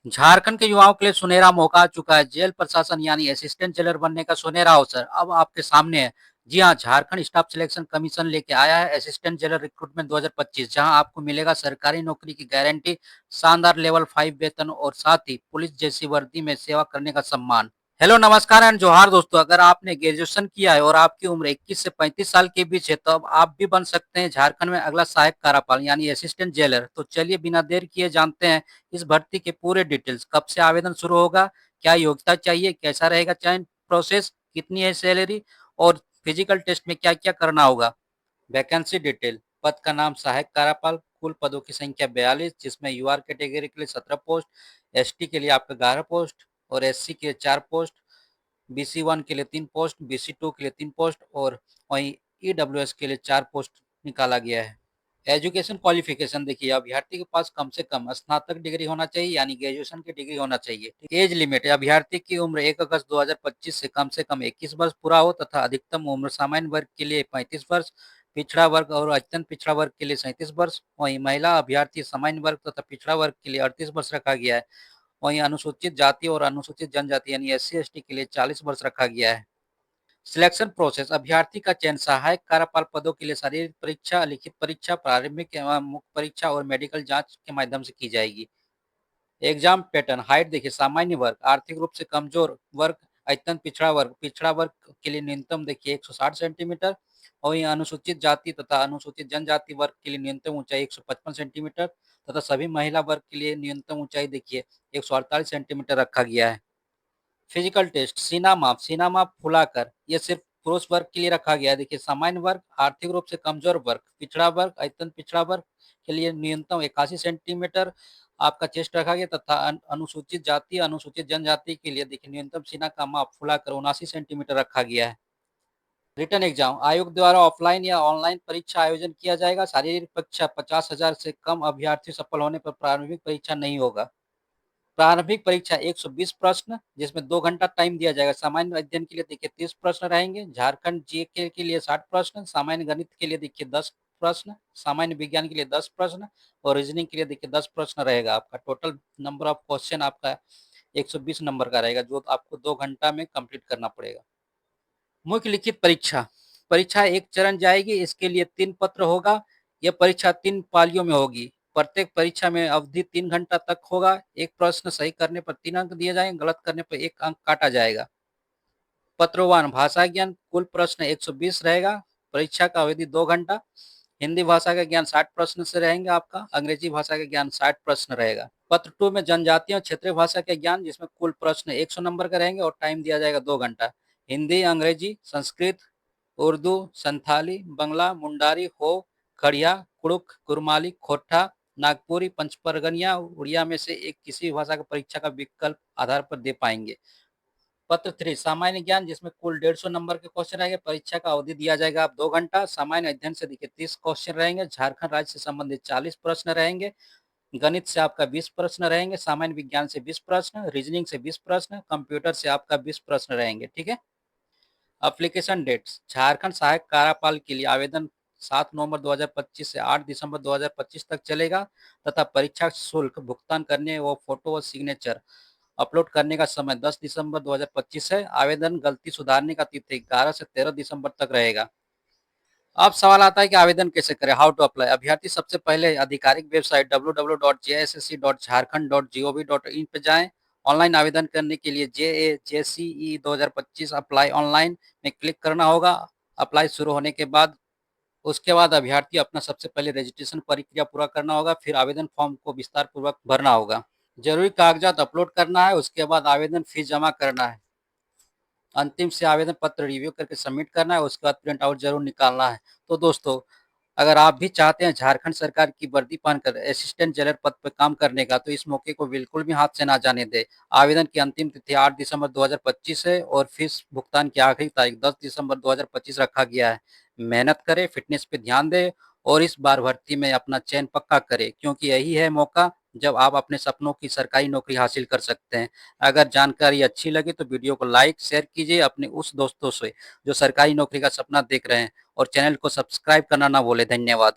झारखंड के युवाओं के लिए सुनहरा मौका आ चुका है। जेल प्रशासन यानी असिस्टेंट जेलर बनने का सुनहरा अवसर अब आपके सामने है। जी हाँ, झारखंड स्टाफ सिलेक्शन कमीशन लेके आया है असिस्टेंट जेलर रिक्रूटमेंट 2025, जहां आपको मिलेगा सरकारी नौकरी की गारंटी, शानदार लेवल 5 वेतन और साथ ही पुलिस जैसी वर्दी में सेवा करने का सम्मान। हेलो, नमस्कार एंड जोहार दोस्तों। अगर आपने ग्रेजुएशन किया है और आपकी उम्र 21 से 35 साल के बीच है, तो अब आप भी बन सकते हैं झारखंड में अगला सहायक कार्यपाल यानी असिस्टेंट जेलर। तो चलिए बिना देर किए जानते हैं इस भर्ती के पूरे डिटेल्स। कब से आवेदन शुरू होगा, क्या योग्यता चाहिए, कैसा रहेगा चयन प्रोसेस, कितनी है सैलरी और फिजिकल टेस्ट में क्या क्या करना होगा। Vacancy detail. पद का नाम सहायक कार्यपाल। कुल पदों की संख्या 42, जिसमें यूआर कैटेगरी के लिए 17 पोस्ट, एसटी के लिए आपका 11 पोस्ट और एससी के लिए 4 पोस्ट, BC1 के लिए 3 पोस्ट, BC2 के लिए 3 पोस्ट और वहीं ईडब्ल्यूएस के लिए 4 पोस्ट निकाला गया है। एजुकेशन क्वालिफिकेशन देखिए, अभ्यर्थी के पास कम से कम स्नातक डिग्री होना चाहिए यानी ग्रेजुएशन की डिग्री होना चाहिए। एज लिमिट, अभ्यर्थी की उम्र 1 अगस्त 2025 से कम 21 वर्ष पूरा हो तथा अधिकतम उम्र सामान्य वर्ग के लिए 35 वर्ष, पिछड़ा वर्ग और अत्यंत पिछड़ा वर्ग के लिए 37 वर्ष, वहीं महिला अभ्यर्थी सामान्य वर्ग तथा पिछड़ा वर्ग के लिए 38 वर्ष रखा गया है। वहीं अनुसूचित जाति और अनुसूचित जनजाति यानी SC ST के लिए 40 वर्ष रखा गया है। सिलेक्शन प्रोसेस, अभ्यर्थी का चयन सहायक कार्यपाल पदों के लिए शारीरिक परीक्षा, लिखित परीक्षा, प्रारंभिक एवं मुख्य परीक्षा और मेडिकल जांच के माध्यम से की जाएगी। एग्जाम पैटर्न, हाइट देखिए, सामान्य वर्ग, आर्थिक रूप से कमजोर वर्ग, अत्यंत पिछड़ा वर्ग के लिए न्यूनतम देखिए 160 सेंटीमीटर और वहीं अनुसूचित जाति तथा अनुसूचित जनजाति वर्ग के लिए न्यूनतम ऊंचाई 155 सेंटीमीटर तथा सभी महिला वर्ग के लिए न्यूनतम ऊंचाई देखिए 148 सेंटीमीटर रखा गया है। फिजिकल टेस्ट, सीना माप फुलाकर, ये सिर्फ पुरुष वर्ग के लिए रखा गया है। देखिए, सामान्य वर्ग, आर्थिक रूप से कमजोर वर्ग, पिछड़ा वर्ग, अत्यंत पिछड़ा वर्ग के लिए न्यूनतम 81 सेंटीमीटर आपका चेस्ट रखा गया तथा अनुसूचित जाति, अनुसूचित जनजाति के लिए देखिए न्यूनतम सीना का माप फुलाकर 79 सेंटीमीटर रखा गया है। रिटर्न एग्जाम, आयोग द्वारा ऑफलाइन या ऑनलाइन परीक्षा आयोजन किया जाएगा। शारीरिक परीक्षा 50,000 से कम अभ्यर्थी सफल होने पर प्रारंभिक परीक्षा नहीं होगा। प्रारंभिक परीक्षा 120 प्रश्न, जिसमें 2 घंटा टाइम दिया जाएगा। सामान्य अध्ययन के लिए देखिए 30 प्रश्न रहेंगे, झारखंड जीके के लिए 60 प्रश्न, सामान्य गणित के लिए देखिए 10 प्रश्न, सामान्य विज्ञान के लिए 10 प्रश्न और रीजनिंग के लिए देखिए 10 प्रश्न रहेगा। आपका टोटल नंबर ऑफ क्वेश्चन आपका 120 नंबर का रहेगा, जो आपको 2 घंटा में कंप्लीट करना पड़ेगा। मुख्य लिखित परीक्षा, परीक्षा एक चरण जाएगी। इसके लिए 3 पत्र होगा। यह परीक्षा 3 पालियों में होगी। प्रत्येक परीक्षा में अवधि 3 घंटा तक होगा। एक प्रश्न सही करने पर 3 अंक दिए जाएंगे, गलत करने पर 1 अंक काटा जाएगा। पत्र 1, भाषा ज्ञान, कुल प्रश्न 120 रहेगा। परीक्षा का अवधि 2 घंटा। हिंदी भाषा का ज्ञान 60 प्रश्न से रहेंगे आपका, अंग्रेजी भाषा का ज्ञान 60 प्रश्न रहेगा। पत्र 2 में जनजातीय और क्षेत्रीय भाषा के ज्ञान, जिसमें कुल प्रश्न 100 नंबर के रहेंगे और टाइम दिया जाएगा 2 घंटा। हिंदी, अंग्रेजी, संस्कृत, उर्दू, संथाली, बंगला, मुंडारी, हो, खड़िया, कुड़ुक, कुरमाली, खोटा, नागपुरी, पंचपरगनिया, उड़िया में से एक किसी भाषा का परीक्षा का विकल्प आधार पर दे पाएंगे। पत्र 3, सामान्य ज्ञान, जिसमें कुल 150 नंबर के क्वेश्चन रहेंगे। परीक्षा का अवधि दिया जाएगा आप 2 घंटा। सामान्य अध्ययन से देखिए 30 क्वेश्चन रहेंगे, झारखंड राज्य से संबंधित 40 प्रश्न रहेंगे, गणित से आपका 20 प्रश्न रहेंगे, सामान्य विज्ञान से 20 प्रश्न, रीजनिंग से 20 प्रश्न, कंप्यूटर से आपका 20 प्रश्न रहेंगे। ठीक है। एप्लीकेशन डेट्स, झारखंड सहायक कार्यपाल के लिए आवेदन 7 नवंबर 2025 से 8 दिसंबर 2025 तक चलेगा तथा परीक्षा शुल्क भुगतान करने व फोटो व सिग्नेचर अपलोड करने का समय 10 दिसंबर 2025 है। आवेदन गलती सुधारने का तिथि 11 से 13 दिसंबर तक रहेगा। अब सवाल आता है कि आवेदन कैसे करें, हाउ टू अप्लाई। अभ्यर्थी सबसे पहले आधिकारिक वेबसाइट www.jssc.jharkhand.gov.in पे जाएं। ऑनलाइन आवेदन करने के लिए JCE 2025 अप्लाई ऑनलाइन में क्लिक करना होगा। अप्लाई शुरू होने के बाद उसके बाद अभ्यर्थी अपना सबसे पहले रजिस्ट्रेशन प्रक्रिया पूरा करना होगा, फिर आवेदन फॉर्म को विस्तार पूर्वक भरना होगा। जरूरी कागजात अपलोड करना है, उसके बाद आवेदन फीस जमा करना है। अंतिम से आवेदन पत्र रिव्यू करके सबमिट करना है, उसके बाद प्रिंट आउट जरूर निकालना है। तो दोस्तों, अगर आप भी चाहते हैं झारखंड सरकार की वर्दी पहनकर असिस्टेंट जेलर पद पर काम करने का, तो इस मौके को बिल्कुल भी हाथ से ना जाने दें। आवेदन की अंतिम तिथि 8 दिसंबर 2025 है और फीस भुगतान की आखिरी तारीख 10 दिसंबर 2025 रखा गया है। मेहनत करें, फिटनेस पे ध्यान दें और इस बार भर्ती में अपना चयन पक्का करें, क्योंकि यही है मौका जब आप अपने सपनों की सरकारी नौकरी हासिल कर सकते हैं। अगर जानकारी अच्छी लगी तो वीडियो को लाइक शेयर कीजिए अपने उस दोस्तों से जो सरकारी नौकरी का सपना देख रहे हैं और चैनल को सब्सक्राइब करना ना भूलें। धन्यवाद।